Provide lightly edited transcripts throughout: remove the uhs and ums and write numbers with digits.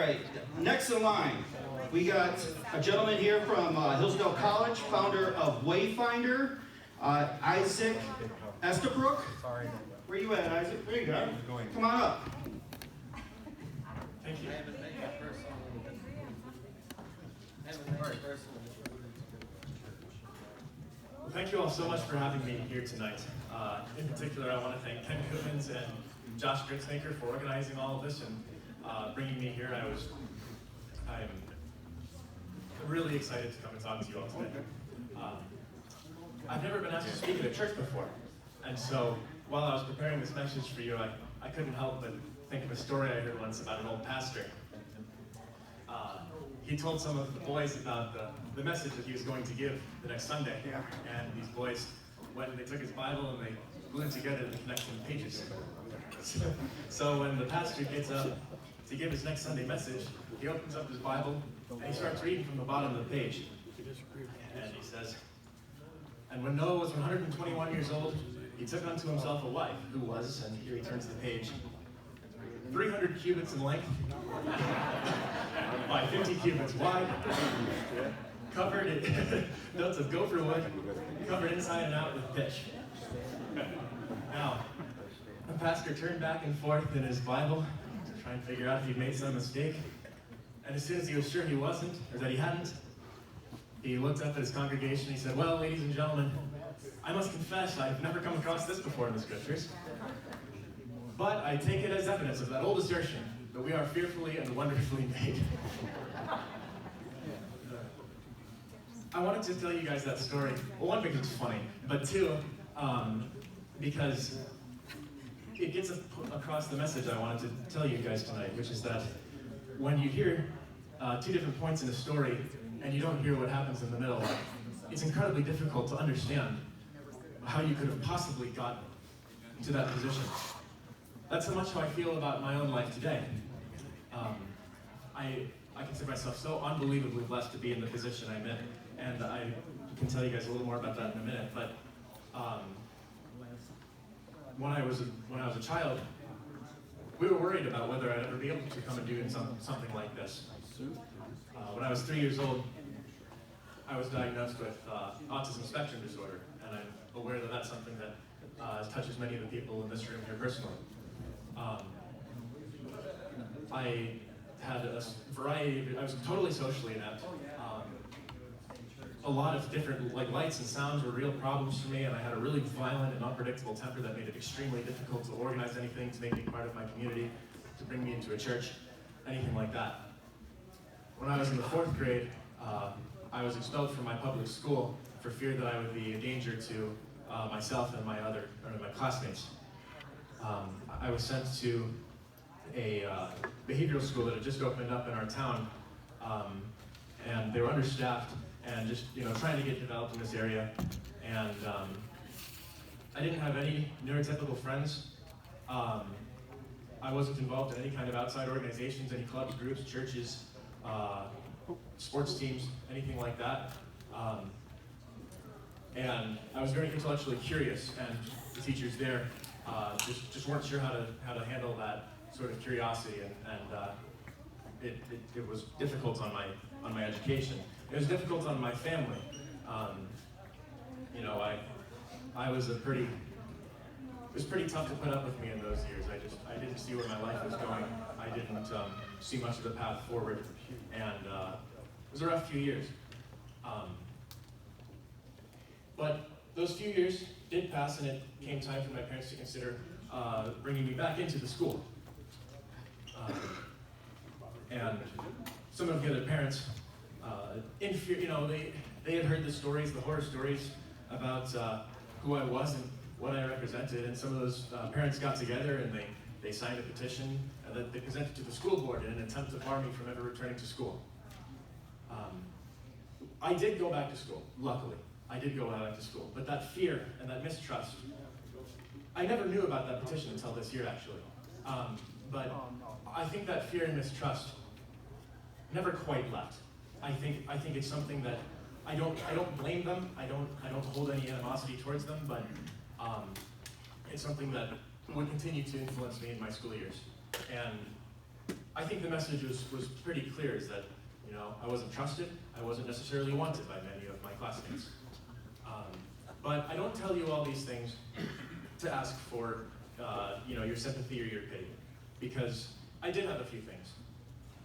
right, next in line, we got a gentleman here from Hillsdale College, founder of WayFinder, Isaac Esterbrook. Where you at, Isaac? There you go. Come on up. Thank you. Well, thank you all so much for having me here tonight. In particular, I want to thank Ken Coopmans and Josh Gritzmaker for organizing all of this and bringing me here. I'm really excited to come and talk to you all today. I've never been asked to speak at a church before, and so while I was preparing this message for you, I couldn't help but think of a story I heard once about an old pastor. He told some of the boys about the message that he was going to give the next Sunday, and these boys went and they took his Bible and they glued together the connecting pages. So when the pastor gets up to give his next Sunday message, he opens up his Bible and he starts reading from the bottom of the page. And he says, "And when Noah was 121 years old, he took unto himself a wife who was," and here he turns the page, "300 cubits in length, by 50 cubits wide, covered in belts of gopher wood, covered inside and out with pitch." Now, the pastor turned back and forth in his Bible to try and figure out if he'd made some mistake. And as soon as he was sure he wasn't, or that he hadn't, he looked up at his congregation and he said, "Well, ladies and gentlemen, I must confess I've never come across this before in the scriptures. But I take it as evidence of that old assertion that we are fearfully and wonderfully made." I wanted to tell you guys that story. Well, one, because it's funny, but two, because it gets across the message I wanted to tell you guys tonight, which is that when you hear two different points in a story and you don't hear what happens in the middle, it's incredibly difficult to understand how you could have possibly got to that position. That's so much how I feel about my own life today. I consider myself so unbelievably blessed to be in the position I'm in, and I can tell you guys a little more about that in a minute. But when I was a child, we were worried about whether I'd ever be able to come and do something like this. When I was 3 years old, I was diagnosed with autism spectrum disorder, and I'm aware that that's something that touches many of the people in this room here personally. I had a variety I was totally socially inept. A lot of different lights and sounds were real problems for me, and I had a really violent and unpredictable temper that made it extremely difficult to organize anything, to make me part of my community, to bring me into a church, anything like that. When I was in the 4th grade, I was expelled from my public school for fear that I would be a danger to myself and my classmates. I was sent to a behavioral school that had just opened up in our town, and they were understaffed and just trying to get developed in this area. And I didn't have any neurotypical friends. I wasn't involved in any kind of outside organizations, any clubs, groups, churches, sports teams, anything like that. And I was very intellectually curious, and the teachers there just weren't sure how to handle that sort of curiosity, and it was difficult on my education. It was difficult on my family. I was it was pretty tough to put up with me in those years. I didn't see where my life was going. I didn't see much of the path forward, and it was a rough few years. But those few years did pass, and it came time for my parents to consider bringing me back into the school. And some of the other parents, in fear, they had heard the stories, the horror stories about who I was and what I represented, and some of those parents got together and they signed a petition that they presented to the school board in an attempt to bar me from ever returning to school. I did go back to school, luckily. I did go back to school, but that fear and that mistrust, I never knew about that petition until this year, actually. But I think that fear and mistrust never quite left. I think it's something that I don't blame them. I don't hold any animosity towards them, but it's something that would continue to influence me in my school years. And I think the message was pretty clear, is that, you know, I wasn't trusted, I wasn't necessarily wanted by many of my classmates. But I don't tell you all these things to ask for, you know, your sympathy or your pity, because I did have a few things.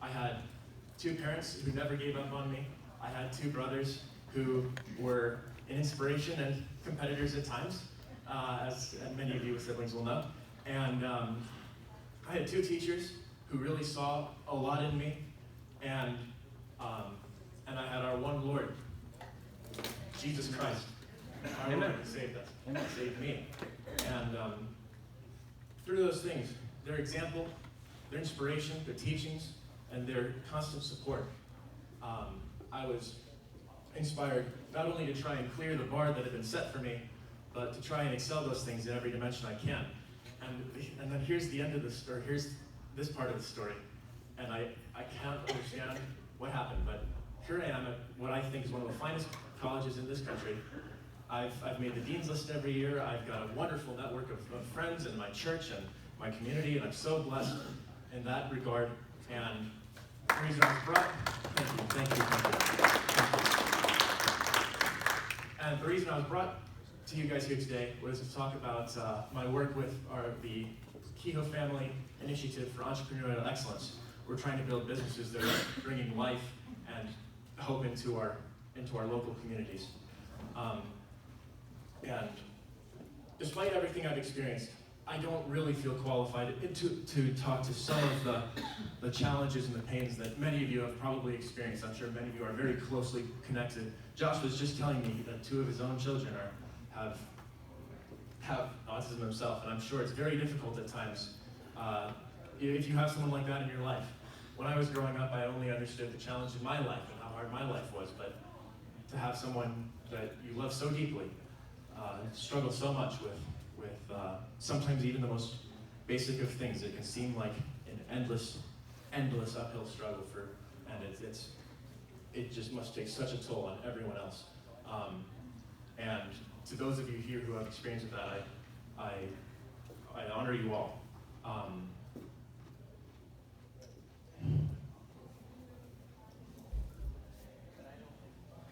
I had 2 parents who never gave up on me. I had 2 brothers who were an inspiration and competitors at times, as many of you with siblings will know. And I had 2 teachers who really saw a lot in me, and I had our one Lord, Jesus Christ, our Lord, who saved us, saved me. And through those things, their example, their inspiration, their teachings, and their constant support, I was inspired not only to try and clear the bar that had been set for me, but to try and excel those things in every dimension I can. And then here's the end of this, or here's this part of the story. And I can't understand what happened, but here I am at what I think is one of the finest colleges in this country. I've made the dean's list every year. I've got a wonderful network of friends in my church and my community, and I'm so blessed in that regard. And the reason I was brought, thank you. And the reason I was brought to you guys here today was to talk about my work with the Kehoe Family Initiative for Entrepreneurial Excellence. We're trying to build businesses that are bringing life and hope into our local communities. And despite everything I've experienced, I don't really feel qualified to talk to some of the challenges and the pains that many of you have probably experienced. I'm sure many of you are very closely connected. Josh was just telling me that 2 of his own children have autism himself, and I'm sure it's very difficult at times if you have someone like that in your life. When I was growing up, I only understood the challenge in my life and how hard my life was, but to have someone that you love so deeply struggle so much with sometimes even the most basic of things, it can seem like an endless uphill struggle and it just must take such a toll on everyone else. And to those of you here who have experience with that, I honor you all.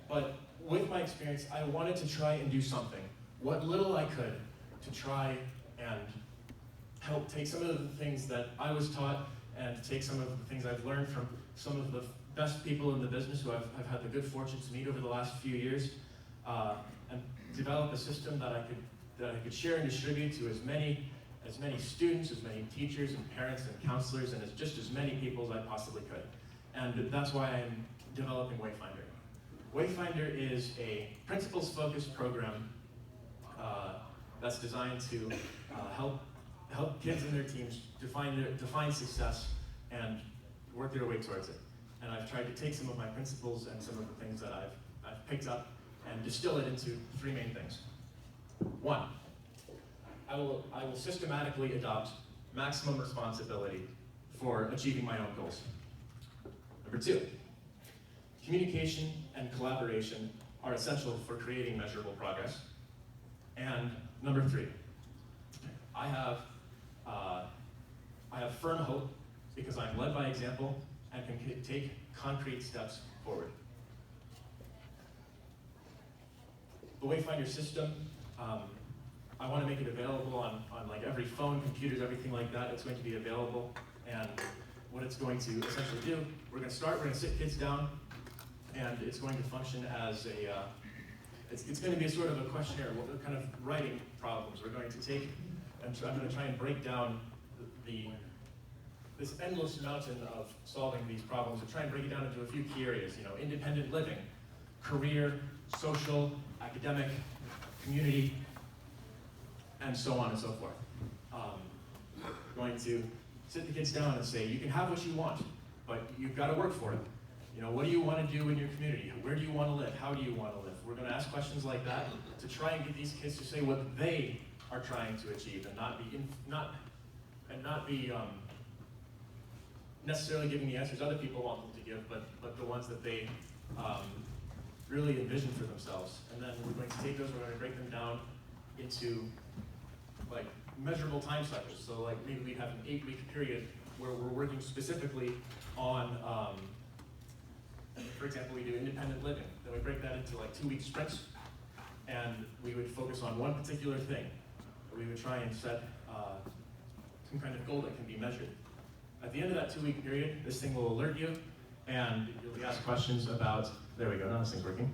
But with my experience, I wanted to try and do something, what little I could, to try and help take some of the things that I was taught and take some of the things I've learned from some of the best people in the business who I've had the good fortune to meet over the last few years, and develop a system that I could share and distribute to as many students, as many teachers and parents and counselors, and just as many people as I possibly could. And that's why I'm developing WayFinder. WayFinder is a principles-focused program that's designed to help kids and their teams define success and work their way towards it. And I've tried to take some of my principles and some of the things that I've picked up and distill it into 3 main things. 1, I will systematically adopt maximum responsibility for achieving my own goals. Number 2, communication and collaboration are essential for creating measurable progress. And number 3, I have firm hope because I'm led by example and can take concrete steps forward. The WayFinder system, I want to make it available on like every phone, computers, everything like that. It's going to be available, and what it's going to essentially do, we're going to sit kids down, and it's going to function as it's going to be a sort of a questionnaire, what kind of writing problems we're going to take, and I'm going to try and break down this endless mountain of solving these problems, and try and break it down into a few key areas, independent living, career, social, academic, community, and so on and so forth. Going to sit the kids down and say, you can have what you want, but you've got to work for it. What do you want to do in your community? Where do you want to live? How do you want to live? We're going to ask questions like that to try and get these kids to say what they are trying to achieve, and not be necessarily giving the answers other people want them to give, but the ones that they really envision for themselves. And then we're going to take those, we're going to break them down into like measurable time cycles. So like maybe we'd have an 8-week period where we're working specifically on, for example, we do independent living. Then we break that into like 2-week sprints, and we would focus on one particular thing. We would try and set some kind of goal that can be measured. At the end of that 2-week period, this thing will alert you, and you'll be asked questions about, there we go, now this thing's working.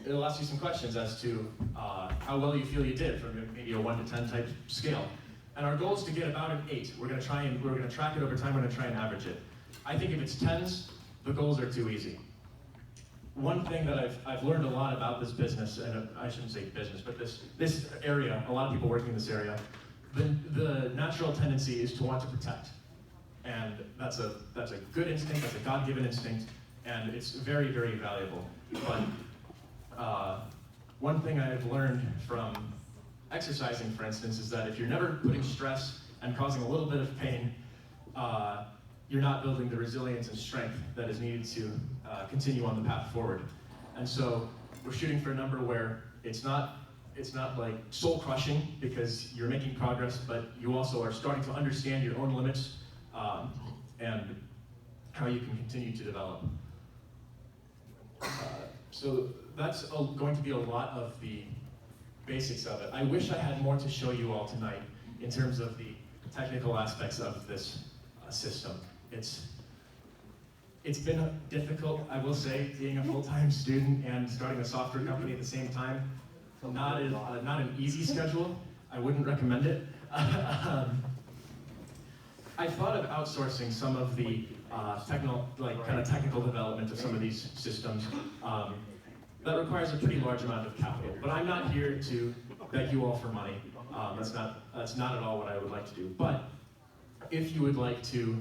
It'll ask you some questions as to how well you feel you did from maybe a 1 to 10 type scale. And our goal is to get about an 8. We're gonna track it over time, we're gonna try and average it. I think if it's 10s, the goals are too easy. One thing that I've learned a lot about this business, and I shouldn't say business, but this area, a lot of people working in this area, the natural tendency is to want to protect. And that's a good instinct, that's a God-given instinct, and it's very, very valuable. But one thing I've learned from exercising, for instance, is that if you're never putting stress and causing a little bit of pain, you're not building the resilience and strength that is needed to continue on the path forward. And so we're shooting for a number where it's not like soul crushing because you're making progress, but you also are starting to understand your own limits and how you can continue to develop. So that's going to be a lot of the basics of it. I wish I had more to show you all tonight in terms of the technical aspects of this system. It's been difficult, I will say, being a full-time student and starting a software company at the same time. Not an easy schedule. I wouldn't recommend it. I thought of outsourcing some of the technical development of some of these systems. That requires a pretty large amount of capital. But I'm not here to beg you all for money. That's not at all what I would like to do. But if you would like to,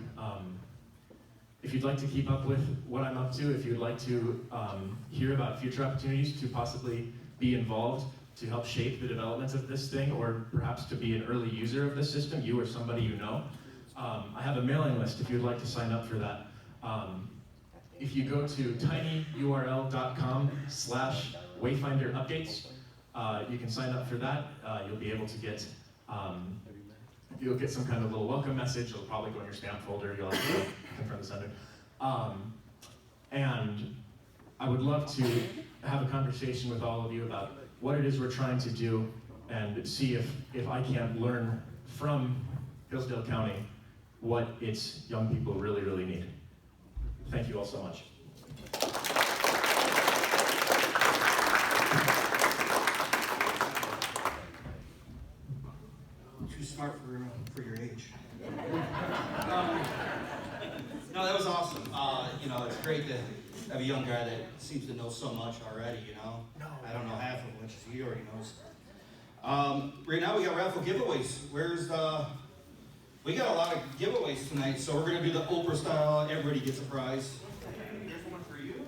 if you'd like to keep up with what I'm up to, if you'd like to hear about future opportunities to possibly be involved to help shape the development of this thing, or perhaps to be an early user of this system, you or somebody you know, I have a mailing list if you'd like to sign up for that. If you go to tinyurl.com/Wayfinder updates, you can sign up for that. You'll be able to get you'll get some kind of little welcome message. It'll probably go in your spam folder. You'll have to confirm the sender. And I would love to have a conversation with all of you about what it is we're trying to do and see if I can't learn from Hillsdale County what its young people really, really need. Thank you all so much. Too smart for your age. No, that was awesome. It's great to have a young guy that seems to know so much already, I don't know half of which he already knows. Right now we got raffle giveaways. We got a lot of giveaways tonight, so we're going to do the Oprah style, everybody gets a prize. Here's one for you.